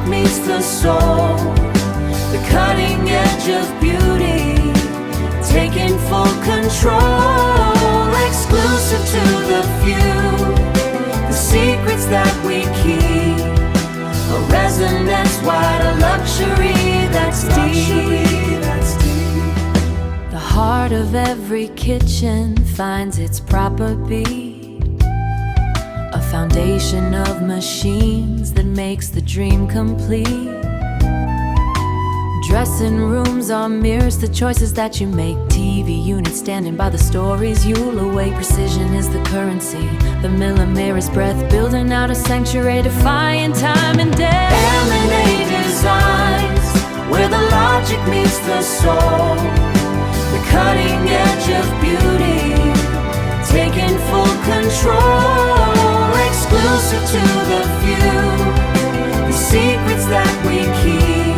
meets the soul, the cutting edge of beauty, taking full control, exclusive to the few, the secrets that we keep, a resonance wide, a luxury that's deep. The heart of every kitchen finds its proper beat, a foundation of machines that makes the dream complete. Dressing rooms are mirrors, the choices that you make. TV units standing by the stories you'll await. Precision is the currency, the millimeter's breath, building out a sanctuary, defying time and death. M&A Designs, where the logic meets the soul, the cutting edge of beauty, taking full control, exclusive to the few, the secrets that we keep,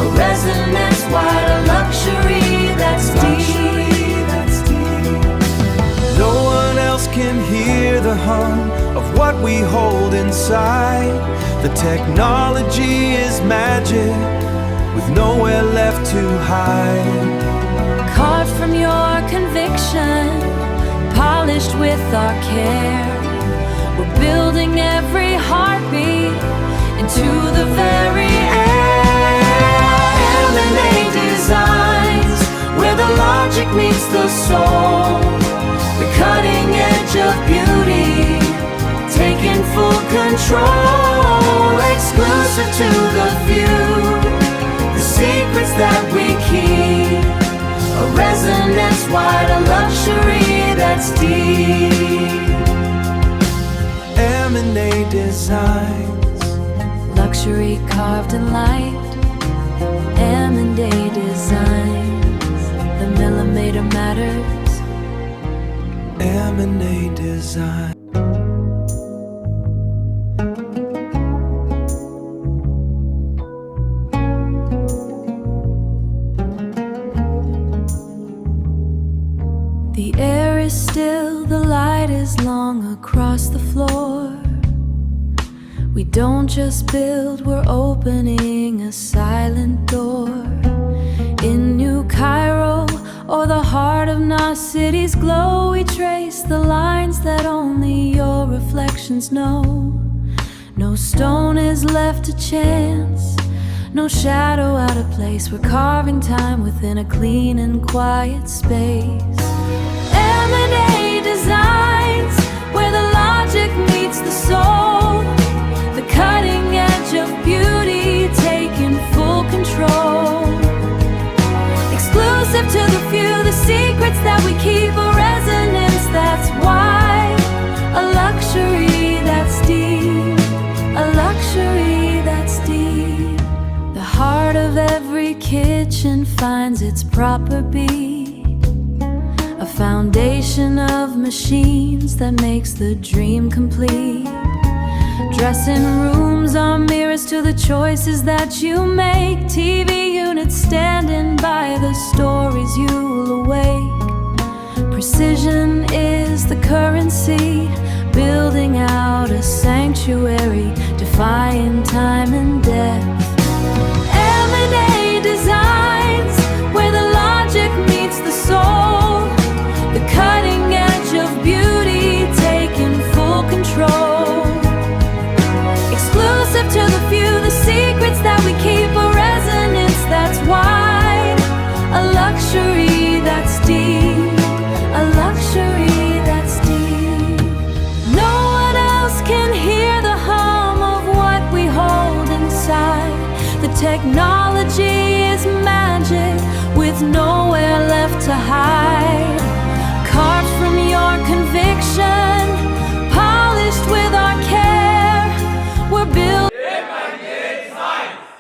a resonance wide, a luxury that's deep. No one else can hear the hum of what we hold inside. The technology is magic, with nowhere left to hide. Carved from your conviction, polished with our care, we're building every heartbeat into the very air. M&A Designs, where the logic meets the soul, the cutting edge of beauty, taking full control, exclusive to the few, the secrets that we keep, a resonance wide, a luxury that's deep. M&A Designs, luxury carved in light. M&A Designs, the millimeter matters. M&A Design. The air is still, the light is long across the floor. We don't just build, we're opening a silent door. In New Cairo or the heart of Nas City's glow, we trace the lines that only your reflections know. No stone is left to chance, no shadow out of place. We're carving time within a clean and quiet space. M&A Designs, where the logic meets the soul, the cutting edge of beauty, taking full control, exclusive to the few, the secrets that we keep, a resonance that's wide, a luxury that's deep, a luxury that's deep. The heart of every kitchen finds its proper beat, a foundation of machines that makes the dream complete. Dressing rooms are mirrors to the choices that you make. TV units standing by the stories you'll awake. Precision is the currency, building out a sanctuary, defying time and death. M&A Designs, where the logic meets the soul, the cutting edge of beauty, taking full control, exclusive to the few, the secrets that we keep, a resonance that's wide, a luxury that's deep, a luxury that's deep. No one else can hear the hum of what we hold inside. The technology is magic, with nowhere left to hide.